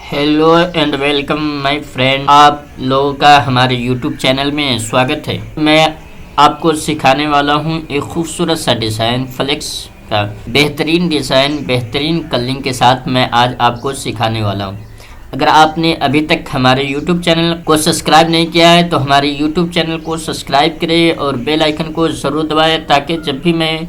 Hello and welcome my friend. आप लोगों का हमारे यूट्यूब चैनल में स्वागत है। मैं आपको सिखाने वाला हूं एक खूबसूरत सा डिज़ाइन, फ्लेक्स का बेहतरीन डिज़ाइन, बेहतरीन कलरिंग के साथ मैं आज आपको सिखाने वाला हूं। अगर आपने अभी तक हमारे यूट्यूब चैनल को सब्सक्राइब नहीं किया है तो हमारे यूट्यूब चैनल को सब्सक्राइब करें और बेल आइकन को ज़रूर दबाएं ताकि जब भी मैं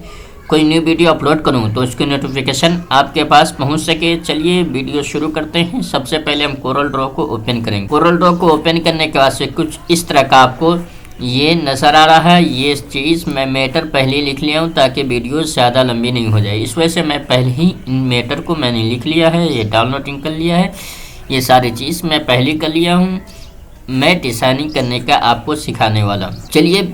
कोई न्यू वीडियो अपलोड करूं तो उसकी नोटिफिकेशन आपके पास पहुंच सके। चलिए वीडियो शुरू करते हैं। सबसे पहले हम कोरल ड्रॉ को ओपन करेंगे। कोरल ड्रॉ को ओपन करने के बाद से कुछ इस तरह का आपको ये नज़र आ रहा है। ये चीज़ मैं मैटर पहले ही लिख लिया हूँ ताकि वीडियो ज़्यादा लंबी नहीं हो जाए। इस वजह से मैं पहले ही इन मैटर को मैंने लिख लिया है, ये डाउनलोडिंग कर लिया है। ये सारी चीज़ मैं पहले कर लिया हूँ। मैं डिज़ाइनिंग करने का आपको सिखाने वाला हूँ। चलिए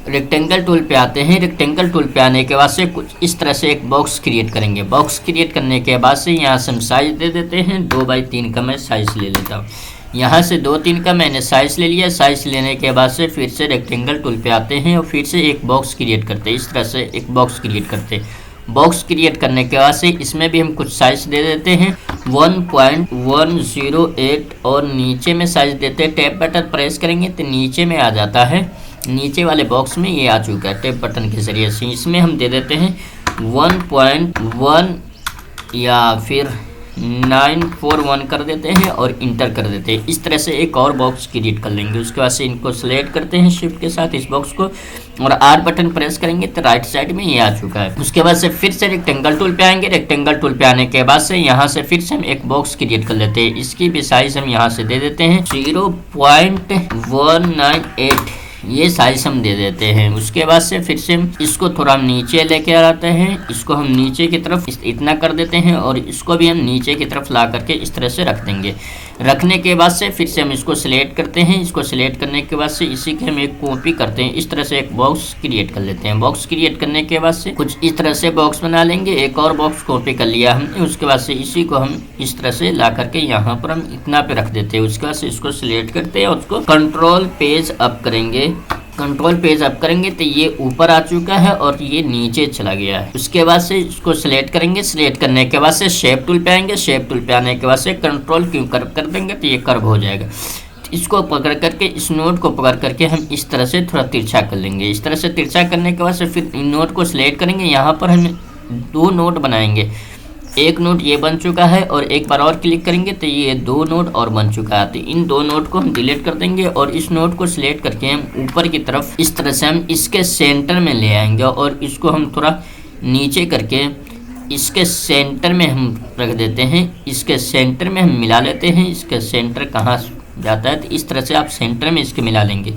रेक्टेंगल टूल पे आते हैं। रेक्टेंगल टूल पे आने के बाद से कुछ इस तरह से एक बॉक्स क्रिएट करेंगे। बॉक्स क्रिएट करने के बाद से यहाँ से हम साइज़ दे देते हैं। 2x3 का मैं साइज़ ले लेता हूँ। यहाँ से 2-3 का मैंने साइज़ ले लिया। साइज़ लेने के बाद से फिर से रेक्टेंगल टूल पे आते हैं और फिर से एक बॉक्स क्रिएट करते हैं। इस तरह से एक बॉक्स क्रिएट करते हैं। बॉक्स क्रिएट करने के बाद से इसमें भी हम कुछ साइज़ दे देते हैं 1.108 और नीचे में साइज़ देते हैं। टैप बटन प्रेस करेंगे तो नीचे में आ जाता है। नीचे वाले बॉक्स में ये आ चुका है टैप बटन के ज़रिए से। इसमें हम दे देते हैं 1.1 या फिर 941 कर देते हैं और इंटर कर देते हैं। इस तरह से एक और बॉक्स क्रिएट कर लेंगे। उसके बाद से इनको सेलेक्ट करते हैं शिफ्ट के साथ इस बॉक्स को और आर बटन प्रेस करेंगे तो राइट साइड में ये आ चुका है। उसके बाद से फिर से रेक्टेंगल टूल पे आएंगे। रेक्टेंगल टूल पे आने के बाद से यहाँ से फिर से हम एक बॉक्स क्रिएट कर लेते हैं। इसकी भी साइज हम यहाँ से दे देते हैं 0.198 ये साइज हम दे देते हैं। उसके बाद से फिर से इसको थोड़ा नीचे लेके आते हैं। इसको हम नीचे की तरफ इतना कर देते हैं और इसको भी हम नीचे की तरफ ला करके इस तरह से रख देंगे। रखने के बाद से फिर से हम इसको सिलेक्ट करते हैं। इसको सिलेक्ट करने के बाद से इसी की हम एक कॉपी करते हैं। इस तरह से एक बॉक्स क्रिएट कर लेते हैं। बॉक्स क्रिएट करने के बाद से कुछ इस तरह से बॉक्स बना लेंगे। एक और बॉक्स कॉपी कर लिया हमने। उसके बाद से इसी को हम इस तरह से ला करके यहाँ पर हम इतना पे रख देते हैं। उसके बाद से इसको सिलेक्ट करते हैं और उसको कंट्रोल पेज अप करेंगे। कंट्रोल पेज अप करेंगे तो ये ऊपर आ चुका है और ये नीचे चला गया है। उसके बाद से इसको सिलेक्ट करेंगे। सिलेक्ट करने के बाद से शेप टूल पे आएंगे। शेप टूल पे आने के बाद से कंट्रोल क्यू कर्व कर देंगे तो ये कर्व हो जाएगा। इसको पकड़ करके इस नोट को पकड़ करके हम इस तरह से थोड़ा तिरछा कर लेंगे। इस तरह से तिरछा करने के बाद से फिर इन नोट को सिलेक्ट करेंगे। यहाँ पर हम 2 नोट बनाएंगे। एक नोट ये बन चुका है और एक बार और क्लिक करेंगे तो ये 2 नोट और बन चुका है। तो इन 2 नोट को हम डिलीट कर देंगे और इस नोट को सिलेक्ट करके हम ऊपर की तरफ इस तरह से हम इसके सेंटर में ले आएंगे और इसको हम थोड़ा नीचे करके इसके सेंटर में हम रख देते हैं। इसके सेंटर में हम मिला लेते हैं। इसका सेंटर कहाँ जाता है तो इस तरह से आप सेंटर में इसके मिला लेंगे।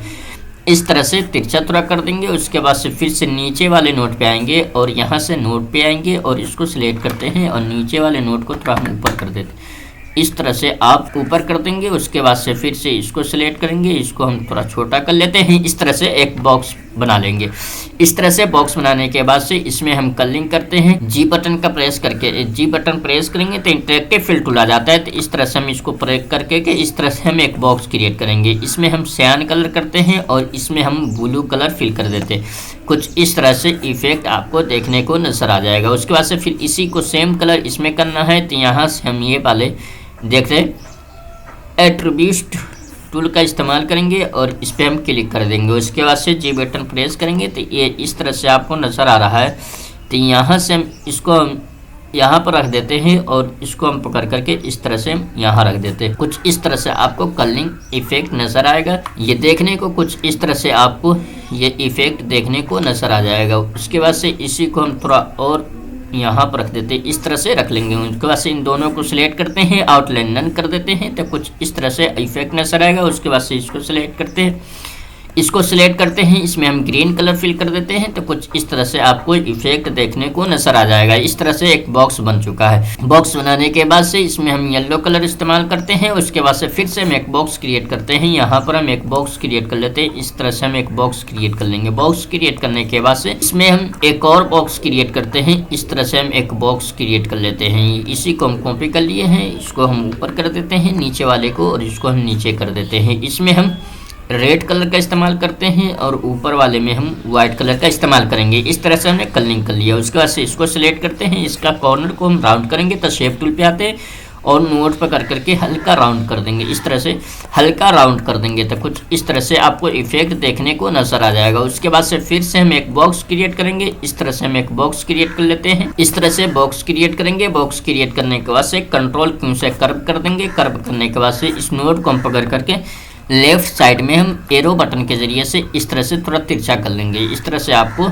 इस तरह से तिरछा थोड़ा कर देंगे। उसके बाद से फिर से नीचे वाले नोट पे आएंगे और यहाँ से नोट पे आएंगे और इसको सिलेक्ट करते हैं और नीचे वाले नोट को थोड़ा हम ऊपर कर देते हैं। इस तरह से आप ऊपर कर देंगे। उसके बाद से फिर से इसको सिलेक्ट करेंगे। इसको हम थोड़ा छोटा कर लेते हैं। इस तरह से एक बॉक्स बना लेंगे। इस तरह से बॉक्स बनाने के बाद से इसमें हम कलरिंग करते हैं। जी बटन का प्रेस करके जी बटन प्रेस करेंगे तो इंटरेक्टिव फिल टूल आ जाता है। तो इस तरह से हम इसको प्रेस करके इस तरह से हम एक बॉक्स क्रिएट करेंगे। इसमें हम सियान कलर करते हैं और इसमें हम ब्लू कलर फिल कर देते हैं। कुछ इस तरह से इफेक्ट आपको देखने को नजर आ जाएगा। उसके बाद से फिर इसी को सेम कलर इसमें करना है। तो यहाँ से हम ये वाले देख रहे एट्रीब्यूट टूल का इस्तेमाल करेंगे और इस पर हम क्लिक कर देंगे। उसके बाद से जी बटन प्रेस करेंगे तो ये इस तरह से आपको नज़र आ रहा है। तो यहाँ से हम इसको यहाँ पर रख देते हैं और इसको हम पकड़ करके इस तरह से हम यहाँ रख देते हैं। कुछ इस तरह से आपको कलरिंग इफेक्ट नज़र आएगा। ये देखने को कुछ इस तरह से आपको ये इफेक्ट देखने को नज़र आ जाएगा। उसके बाद से इसी को हम थोड़ा और यहाँ पर रख देते हैं। इस तरह से रख लेंगे। उसके बाद से इन दोनों को सिलेक्ट करते हैं, आउटलाइन नन कर देते हैं तो कुछ इस तरह से इफेक्ट नजर आएगा। उसके बाद से इसको सिलेक्ट करते हैं। इसको सिलेक्ट करते हैं। इसमें हम ग्रीन कलर फिल कर देते हैं तो कुछ इस तरह से आपको इफेक्ट देखने को नजर आ जाएगा। इस तरह से एक बॉक्स बन चुका है। बॉक्स बनाने के बाद से इसमें हम येलो कलर इस्तेमाल करते हैं। उसके बाद से फिर से हम एक बॉक्स क्रिएट करते हैं। यहाँ पर हम एक बॉक्स क्रिएट कर लेते हैं। इस तरह से हम एक बॉक्स क्रिएट कर लेंगे। बॉक्स क्रिएट करने के बाद से इसमें हम एक और बॉक्स क्रिएट करते हैं। इस तरह से हम एक बॉक्स क्रिएट कर लेते हैं। इसी को हम कॉपी कर लिए हैं। इसको हम ऊपर कर देते हैं नीचे वाले को और इसको हम नीचे कर देते हैं। इसमें हम रेड कलर का इस्तेमाल करते हैं और ऊपर वाले में हम वाइट कलर का इस्तेमाल करेंगे। इस तरह से हमने कलरिंग कर लिया। उसके बाद से इसको सिलेक्ट करते हैं। इसका कॉर्नर को हम राउंड करेंगे तो शेप टूल पे आते हैं और नोड पकड़ करके हल्का राउंड कर देंगे। इस तरह से हल्का राउंड कर देंगे तो कुछ इस तरह से आपको इफेक्ट देखने को नजर आ जाएगा। उसके बाद से फिर से हम एक बॉक्स क्रिएट करेंगे। इस तरह से हम एक बॉक्स क्रिएट कर लेते हैं। इस तरह से बॉक्स क्रिएट करेंगे। बॉक्स क्रिएट करने के बाद से कंट्रोल क्यू से कर्व कर देंगे। कर्व करने के बाद से इस नोड को हम पकड़ करके लेफ्ट साइड में हम एरो बटन के जरिए से इस तरह से थोड़ा तिरछा कर लेंगे। इस तरह से आपको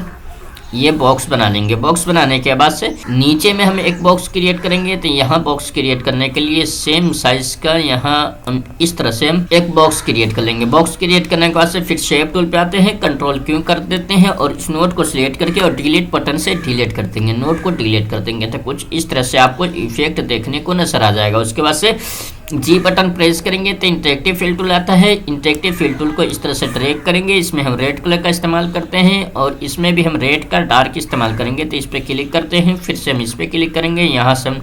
ये बॉक्स बना लेंगे। बॉक्स बनाने के बाद से नीचे में हम एक बॉक्स क्रिएट करेंगे। तो यहाँ बॉक्स क्रिएट करने के लिए सेम साइज का यहाँ हम इस तरह से हम एक बॉक्स क्रिएट कर लेंगे। बॉक्स क्रिएट करने के बाद से फिर शेप टूल पे आते हैं, कंट्रोल क्यू कर देते हैं और इस नोड को सिलेक्ट करके और डिलीट बटन से डिलीट कर देंगे। नोड को डिलीट कर देंगे तो कुछ इस तरह से आपको इफेक्ट देखने को नजर आ जाएगा। उसके बाद से जी बटन प्रेस करेंगे तो इंटरेक्टिव फिल टूल आता है। इंटरेक्टिव फिल टूल को इस तरह से ड्रैग करेंगे। इसमें हम रेड कलर का इस्तेमाल करते हैं और इसमें भी हम रेड का डार्क इस्तेमाल करेंगे। तो इस पर क्लिक करते हैं, फिर से हम इस पर क्लिक करेंगे। यहाँ से हम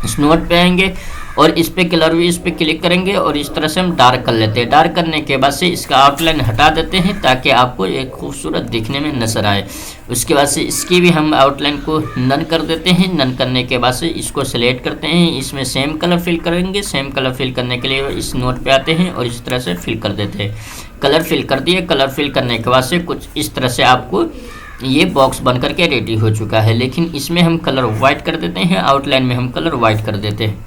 इस नोट पे आएंगे और इस पे कलर भी इस पे क्लिक करेंगे और इस तरह से हम डार्क कर लेते हैं। डार्क करने के बाद से इसका आउटलाइन हटा देते हैं ताकि आपको एक खूबसूरत दिखने में नजर आए। उसके बाद से इसकी भी हम आउटलाइन को नन कर देते हैं। नन करने के बाद से इसको सिलेक्ट करते हैं। इसमें सेम कलर फिल करेंगे। सेम कलर फिल करने के लिए इस नोट पे आते हैं और इस तरह से फिल कर देते हैं। कलर फिल कर दिए। कलर फिल करने के बाद से कुछ इस तरह से आपको ये बॉक्स बन करके रेडी हो चुका है। लेकिन इसमें हम कलर वाइट कर देते हैं। आउटलाइन में हम कलर वाइट कर देते हैं।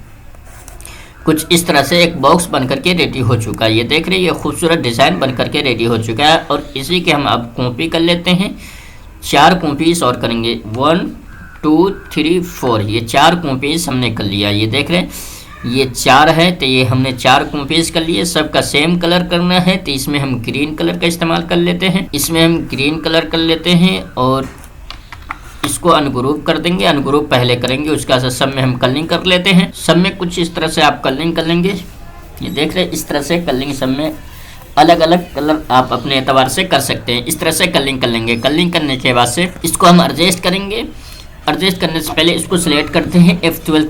कुछ इस तरह से एक बॉक्स बन करके रेडी हो चुका है। ये देख रहे हैं, ये खूबसूरत डिज़ाइन बन करके रेडी हो चुका है। और इसी के हम अब कॉपी कर लेते हैं। 4 कॉपीज और करेंगे। 1 2 3 4 ये 4 कॉपीज हमने कर लिया। ये देख रहे हैं, ये 4 है तो ये हमने 4 कॉपीज कर लिए। सबका सेम कलर करना है तो इसमें हम ग्रीन कलर का इस्तेमाल कर लेते हैं। इसमें हम ग्रीन कलर कर लेते हैं और इसको अनग्रुप कर देंगे। अनग्रुप पहले करेंगे, उसका सब में हम कलरिंग कर लेते हैं। सब में कुछ इस तरह से आप कलरिंग कर लेंगे। ये देख रहे हैं, इस तरह से कलरिंग सब में अलग अलग कलर आप अपने एतबार से कर सकते हैं। इस तरह से कलरिंग कर लेंगे। कलरिंग करने के बाद से इसको हम एडजस्ट करेंगे। एडजस्ट करने से पहले इसको सिलेक्ट करते हैं। F12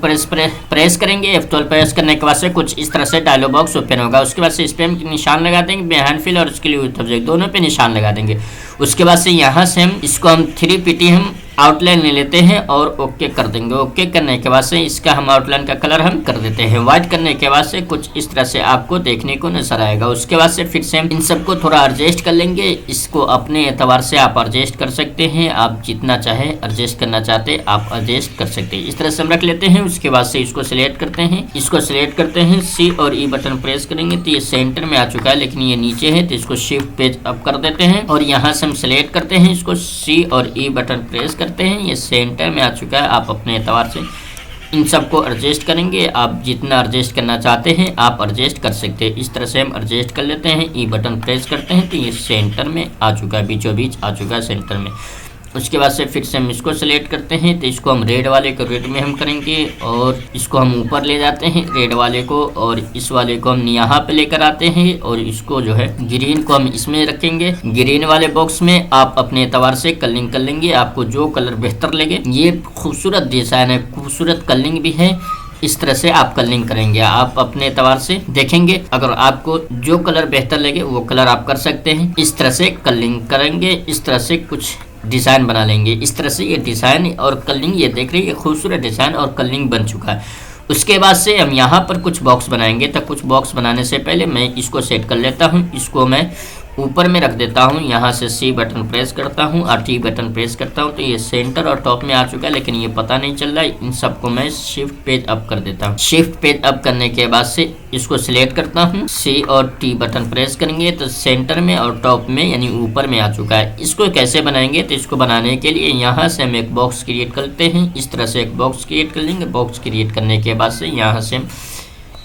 प्रेस करेंगे। F12 प्रेस करने के बाद से कुछ इस तरह से डायलॉग बॉक्स ओपन होगा। उसके बाद से इस पर हम निशान लगा देंगे, बिहाइंड फिल और उसके लिए सब्जेक्ट दोनों पे निशान लगा देंगे। उसके बाद से यहाँ से हम इसको हम 3PT हम आउटलाइन ले लेते हैं और ओके कर देंगे। ओके करने के बाद से इसका हम आउटलाइन का कलर हम कर देते हैं व्हाइट। करने के बाद से कुछ इस तरह से आपको देखने को नजर आएगा। उसके बाद से फिर से हम इन सबको थोड़ा एडजस्ट कर लेंगे। इसको अपने एतबार से आप एडजस्ट कर सकते हैं। आप जितना चाहे एडजस्ट करना चाहते आप एडजस्ट कर सकते हैं। इस तरह से हम रख लेते हैं। उसके बाद से इसको सिलेक्ट करते हैं। इसको सिलेक्ट करते हैं, C और E बटन प्रेस करेंगे तो ये सेंटर में आ चुका है, लेकिन ये नीचे है तो इसको शिफ्ट पेज अप कर देते हैं और यहाँ से हम सिलेक्ट करते हैं। इसको C और E बटन प्रेस करते हैं। ये सेंटर में आ चुका है। आप अपने एतबार से इन सबको एडजस्ट करेंगे। आप जितना एडजस्ट करना चाहते हैं आप एडजस्ट कर सकते हैं। इस तरह से हम एडजस्ट कर लेते हैं। ई बटन प्रेस करते हैं तो ये सेंटर में आ चुका है, बीचों बीच आ चुका है सेंटर में। उसके बाद से फिर से हम इसको सिलेक्ट करते हैं तो इसको हम रेड वाले को रेड में हम करेंगे और इसको हम ऊपर ले जाते हैं रेड वाले को, और इस वाले को हम यहाँ पे लेकर आते हैं और इसको जो है ग्रीन को हम इसमें रखेंगे। ग्रीन वाले बॉक्स में आप अपने एतबार से कलरिंग कर लेंगे, आपको जो कलर बेहतर लगे। ये खूबसूरत डिजाइन है, खूबसूरत कलरिंग भी है। इस तरह से आप कलरिंग करेंगे, आप अपने एतबार से देखेंगे। अगर आपको जो कलर बेहतर लगे वो कलर आप कर सकते हैं। इस तरह से कलरिंग करेंगे। इस तरह से कुछ डिज़ाइन बना लेंगे। इस तरह से ये डिज़ाइन और कलरिंग, ये देख रही है खूबसूरत डिज़ाइन और कलरिंग बन चुका है। उसके बाद से हम यहाँ पर कुछ बॉक्स बनाएंगे। तो कुछ बॉक्स बनाने से पहले मैं इसको सेट कर लेता हूँ। इसको मैं ऊपर में रख देता हूँ। यहाँ से C बटन प्रेस करता हूँ और T बटन प्रेस करता हूँ तो ये सेंटर और टॉप में आ चुका है, लेकिन ये पता नहीं चल रहा है। इन सबको मैं शिफ्ट पेज अप कर देता हूँ। शिफ्ट पेज अप करने के बाद से इसको सिलेक्ट करता हूँ। C और T बटन प्रेस करेंगे तो सेंटर में और टॉप में यानी ऊपर में आ चुका है। इसको कैसे बनाएंगे तो इसको बनाने के लिए यहाँ से हम एक बॉक्स क्रिएट करते हैं। इस तरह से एक बॉक्स क्रिएट कर लेंगे। बॉक्स क्रिएट करने के बाद से यहाँ से हम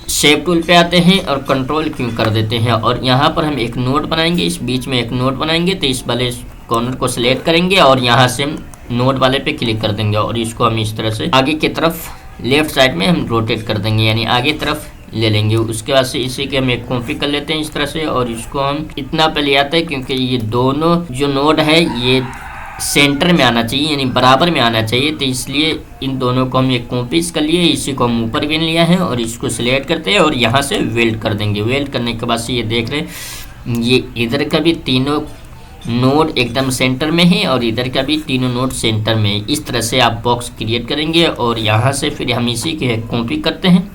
शेप टूल पे आते हैं और कंट्रोल क्यों कर देते हैं और यहाँ पर हम एक नोट बनाएंगे। इस बीच में एक नोट बनाएंगे तो इस वाले कॉर्नर को सिलेक्ट करेंगे और यहाँ से हम नोट वाले पे क्लिक कर देंगे और इसको हम इस तरह से आगे की तरफ लेफ्ट साइड में हम रोटेट कर देंगे, यानी आगे तरफ ले लेंगे। उसके बाद से इसी के हम एक कॉपी कर लेते हैं इस तरह से और इसको हम इतना पे ले आते हैं क्योंकि ये दोनों जो नोट है ये सेंटर में आना चाहिए, यानी बराबर में आना चाहिए। तो इसलिए इन दोनों को हम एक कॉपीज कर लिए। इसी को हम ऊपर भी लिया है और इसको सिलेक्ट करते हैं और यहाँ से वेल्ड कर देंगे। वेल्ड करने के बाद से ये देख रहे हैं, ये इधर का भी तीनों नोड एकदम सेंटर में है और इधर का भी तीनों नोड सेंटर में है। इस तरह से आप बॉक्स क्रिएट करेंगे और यहाँ से फिर हम इसी के कॉपी करते हैं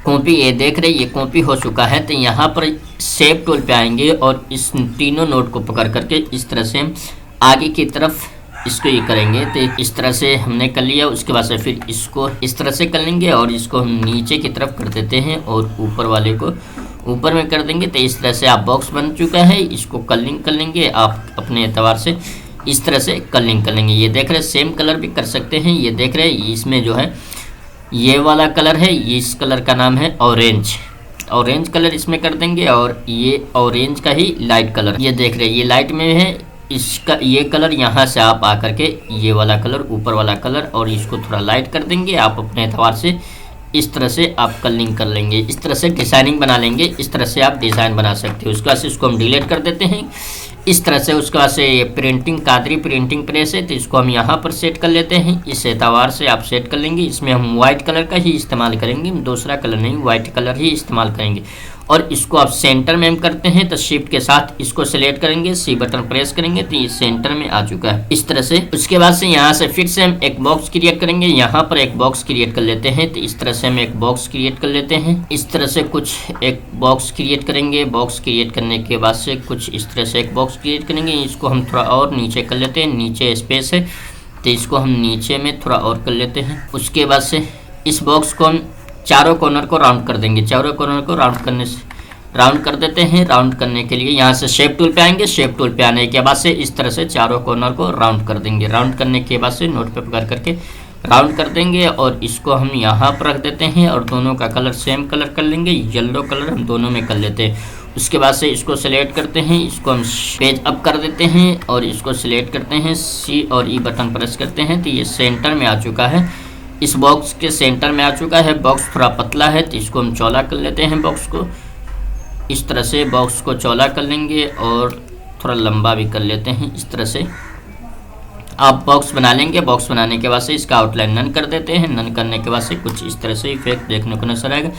कॉपी ये देख रहे ये कॉपी हो चुका है। तो यहाँ पर शेप टूल पे आएंगे और इस तीनों नोट को पकड़ करके इस तरह से हम आगे की तरफ इसको ये करेंगे। तो इस तरह से हमने कर लिया। उसके बाद से फिर इसको इस तरह से कर लेंगे और इसको हम नीचे की तरफ कर देते हैं और ऊपर वाले को ऊपर में कर देंगे। तो इस तरह से आप बॉक्स बन चुका है। इसको कलरिंग कर लेंगे आप अपने एतबार से, इस तरह से कलरिंग कर लेंगे। ये देख रहे सेम कलर भी कर सकते हैं। ये देख रहे इसमें जो है ये वाला कलर है, ये इस कलर का नाम है ऑरेंज। ऑरेंज कलर इसमें कर देंगे और ये ऑरेंज का ही लाइट कलर, ये देख रहे ये लाइट में है। इसका ये कलर यहाँ से आप आकर के ये वाला कलर ऊपर वाला कलर और इसको थोड़ा लाइट कर देंगे आप अपने एतबार से। इस तरह से आप कलरिंग कर लेंगे, इस तरह से डिज़ाइनिंग बना लेंगे। इस तरह से आप डिज़ाइन बना सकते हो। उसके बाद से इसको हम डिलीट कर देते हैं इस तरह से। उसके बाद से ये प्रिंटिंग कादरी प्रिंटिंग प्रेस है, तो इसको हम यहाँ पर सेट कर लेते हैं। इस एतबार से आप सेट कर लेंगे। इसमें हम वाइट कलर का ही इस्तेमाल करेंगे, दूसरा कलर नहीं, वाइट कलर ही इस्तेमाल करेंगे। और इसको आप सेंटर में हम करते हैं तो शिफ्ट के साथ इसको सिलेक्ट करेंगे, सी बटन प्रेस करेंगे तो ये सेंटर में आ चुका है इस तरह से। उसके बाद से यहाँ से फिर से हम एक बॉक्स क्रिएट करेंगे। यहाँ पर एक बॉक्स क्रिएट कर लेते हैं। तो इस तरह से हम एक बॉक्स क्रिएट कर लेते हैं। इस तरह से कुछ एक बॉक्स क्रिएट करेंगे। बॉक्स क्रिएट करने के बाद से कुछ इस तरह से एक बॉक्स क्रिएट करेंगे। इसको हम थोड़ा और नीचे कर लेते हैं, नीचे स्पेस है तो इसको हम नीचे में थोड़ा और कर लेते हैं। उसके बाद से इस बॉक्स को हम चारों कॉर्नर को राउंड कर देंगे। चारों कॉर्नर को राउंड कर देते हैं। राउंड करने के लिए यहाँ से शेप टूल पे आएंगे। शेप टूल पे आने के बाद से इस तरह से चारों कॉर्नर को राउंड कर देंगे। राउंड करने के बाद से नोट पे पकड़ करके राउंड कर देंगे और इसको हम यहाँ पर रख देते हैं और दोनों का कलर सेम कलर कर लेंगे। येलो कलर हम दोनों में कर लेते हैं। उसके बाद से इसको सिलेक्ट करते हैं, इसको हम पेज अप कर देते हैं और इसको सिलेक्ट करते हैं, सी और ई बटन प्रेस करते हैं तो ये सेंटर में आ चुका है। इस बॉक्स के सेंटर में आ चुका है। बॉक्स थोड़ा पतला है तो इसको हम चौड़ा कर लेते हैं। बॉक्स को इस तरह से बॉक्स को चौड़ा कर लेंगे और थोड़ा लंबा भी कर लेते हैं। इस तरह से आप बॉक्स बना लेंगे। बॉक्स बनाने के बाद से इसका आउटलाइन नन कर देते हैं। नन करने के बाद से कुछ इस तरह से इफेक्ट देखने को नजर आएगा।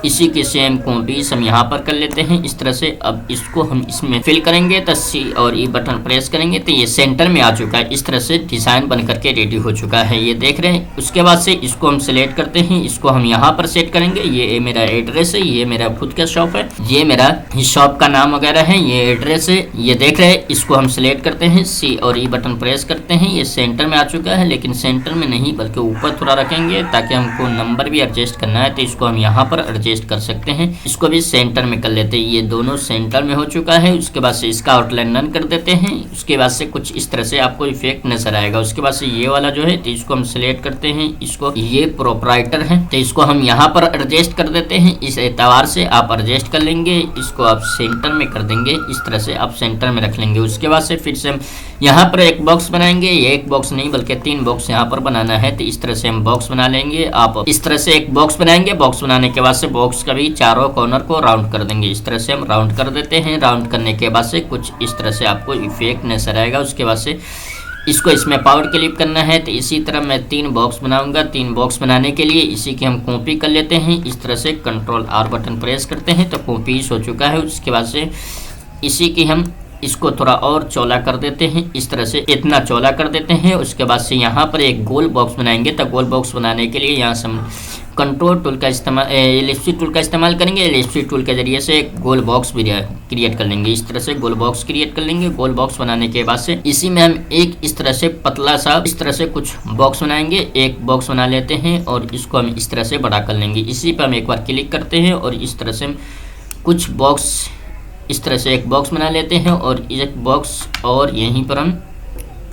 इसी के सेम कॉपीज हम यहाँ पर कर लेते हैं इस तरह से। अब इसको हम इसमें फिल करेंगे तो सी और ई बटन प्रेस करेंगे तो ये सेंटर में आ चुका है। इस तरह से डिज़ाइन बन करके रेडी हो चुका है, ये देख रहे हैं। उसके बाद से इसको हम सिलेक्ट करते हैं, इसको हम यहाँ पर सेट करेंगे। ये मेरा एड्रेस है, ये मेरा खुद का शॉप है, ये मेरा शॉप का नाम वगैरह है, ये एड्रेस है, ये देख रहे हैं। इसको हम सिलेक्ट करते हैं, सी और ई बटन प्रेस करते हैं। ये सेंटर में आ चुका है, लेकिन सेंटर में नहीं बल्कि ऊपर थोड़ा रखेंगे ताकि हमको नंबर भी एडजस्ट करना है तो इसको हम यहाँ पर एडजस्ट कर सकते हैं। इसको भी सेंटर में कर लेते हैं। ये दोनों सेंटर में हो चुका है। उसके बाद से इसका आउटलाइन नन कर देते हैं। उसके बाद से कुछ इस तरह से आपको इफेक्ट नजर आएगा। उसके बाद से ये वाला जो है तो इसको हम सिलेक्ट करते हैं। इसको ये प्रोप्राइटर है तो इसको हम यहाँ पर एडजस्ट कर देते हैं। इस एतबार से आप एडजस्ट कर लेंगे। इसको आप सेंटर में कर देंगे, इस तरह से आप सेंटर में रख लेंगे। उसके बाद से फिर से हम यहाँ पर एक बॉक्स बनाएंगे। ये एक बॉक्स नहीं बल्कि 3 बॉक्स यहाँ पर बनाना है तो इस तरह से हम बॉक्स बना लेंगे। आप इस तरह से एक बॉक्स बनाएंगे। बॉक्स बनाने के बाद से बॉक्स का भी चारों कॉर्नर को राउंड कर देंगे। इस तरह से हम राउंड कर देते हैं। राउंड करने के बाद से कुछ इस तरह से आपको इफेक्ट नजर आएगा। उसके बाद से इसको इसमें पावर क्लिप करना है तो इसी तरह मैं 3 बॉक्स बनाऊंगा। 3 बॉक्स बनाने के लिए इसी की हम कॉपी कर लेते हैं। इस तरह से कंट्रोल आर बटन प्रेस करते हैं तो कॉपी हो चुका है। उसके बाद से इसी की हम इसको थोड़ा और चौड़ा कर देते हैं। इस तरह से इतना चौड़ा कर देते हैं। उसके बाद से यहाँ पर एक गोल बॉक्स बनाएंगे तो गोल बॉक्स बनाने के लिए यहाँ से हम कंट्रोल टूल का इस्तेमाल एलिप्सिस टूल का इस्तेमाल करेंगे। एलिप्सिस टूल के जरिए से एक गोल बॉक्स भी क्रिएट कर लेंगे। इस तरह से गोल बॉक्स क्रिएट कर लेंगे। गोल बॉक्स बनाने के बाद से इसी में हम एक इस तरह से पतला सा इस तरह से कुछ बॉक्स बनाएंगे। एक बॉक्स बना लेते हैं और इसको हम इस तरह से बड़ा कर लेंगे। इसी पर हम एक बार क्लिक करते हैं और इस तरह से हम कुछ बॉक्स इस तरह से एक बॉक्स बना लेते हैं और एक बॉक्स और यहीं पर हम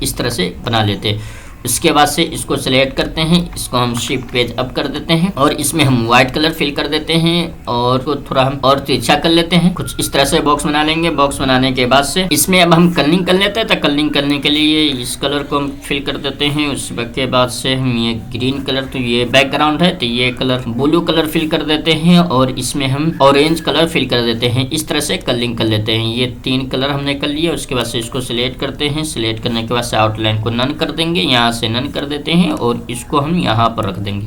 इस तरह से बना लेते हैं। उसके बाद से इसको सिलेक्ट करते हैं, इसको हम शिफ्ट पेज अप कर देते हैं और इसमें हम व्हाइट कलर फिल कर देते हैं और को थोड़ा हम और तिरछा कर लेते हैं। कुछ इस तरह से बॉक्स बना लेंगे। बॉक्स बनाने के बाद से इसमें अब हम कलरिंग कर लेते हैं तो कलरिंग करने के लिए इस कलर को हम फिल कर देते हैं। उसके बाद से हम ये ग्रीन कलर तो ये बैकग्राउंड है तो ये कलर ब्लू कलर फिल कर देते हैं और इसमें हम ऑरेंज कलर फिल कर देते हैं। इस तरह से कलरिंग कर लेते हैं। ये 3 कलर हमने कर लिया। उसके बाद से इसको सिलेक्ट करते हैं। सिलेक्ट करने के बाद से आउटलाइन को नन कर देंगे, यहाँ से नन कर देते हैं और इसको हम यहाँ पर रख देंगे।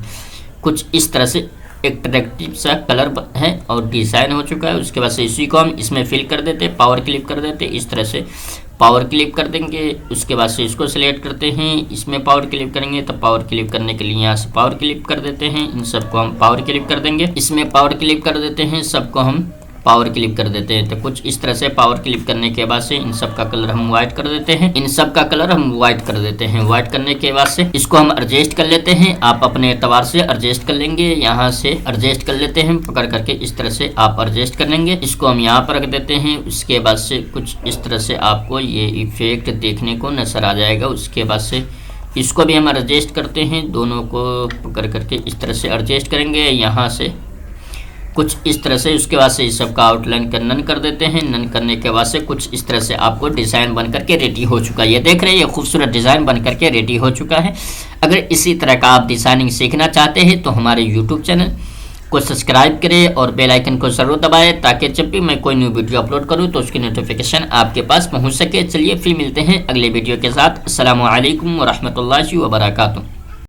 कुछ इस तरह से अट्रैक्टिव सा कलर है और डिज़ाइन हो चुका है। उसके बाद से इसी को हम इसमें फिल कर देते, पावर क्लिक कर देते, इस तरह से पावर क्लिक कर देंगे। उसके बाद से इसको सिलेक्ट करते हैं, इसमें पावर क्लिक करेंगे तो पावर क्लिक करने के लिए यहाँ से पावर क्लिक कर देते हैं। इन सबको हम पावर क्लिक कर देंगे, इसमें पावर क्लिक कर देते हैं, सबको हम पावर क्लिक कर देते हैं। तो कुछ इस तरह से पावर क्लिक करने के बाद से इन सब का कलर हम व्हाइट कर देते हैं, इन सब का कलर हम व्हाइट कर देते हैं। व्हाइट करने के बाद से इसको हम एडजस्ट कर लेते हैं, आप अपने एतबार से एडजस्ट कर लेंगे। यहाँ से एडजस्ट कर लेते हैं, पकड़ करके इस तरह से आप एडजस्ट कर लेंगे। इसको हम यहाँ पर रख देते हैं। उसके बाद से कुछ इस तरह से आपको ये इफेक्ट देखने को नजर आ जाएगा। उसके बाद से इसको भी हम एडजस्ट करते हैं, दोनों को पकड़ करके इस तरह से एडजस्ट करेंगे यहाँ से कुछ इस तरह से। उसके बाद से इस सब का आउटलाइन का नन कर देते हैं। नन करने के बाद से कुछ इस तरह से आपको डिज़ाइन बन करके रेडी हो चुका है। ये देख रहे हैं, ये खूबसूरत डिज़ाइन बन करके रेडी हो चुका है। अगर इसी तरह का आप डिज़ाइनिंग सीखना चाहते हैं तो हमारे यूट्यूब चैनल को सब्सक्राइब करें और बेल आइकन को ज़रूर दबाएं, ताकि जब भी मैं कोई न्यू वीडियो अपलोड करूं तो उसकी नोटिफिकेशन आपके पास पहुंच सके। चलिए फिर मिलते हैं अगले वीडियो के साथ। अस्सलामु अलैकुम व रहमतुल्लाहि व बरकातुहू।